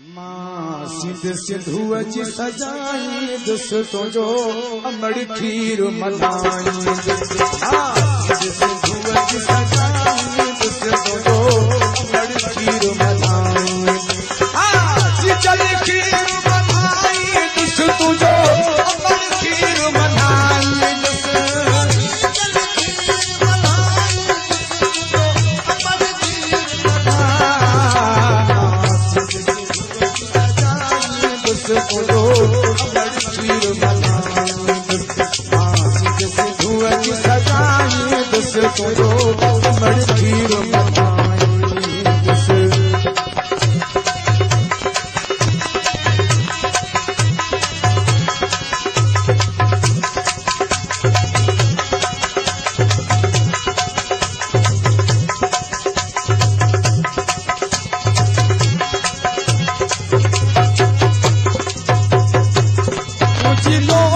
सिंध सिंधु जी सजाई दुस तो जो अमड़ खीर मनाई सिंधु जी सजाई दुस तो जो अमड़ खीर मनाई चल खीर मनाई दुस तो जो अमड़ खीर मनाई No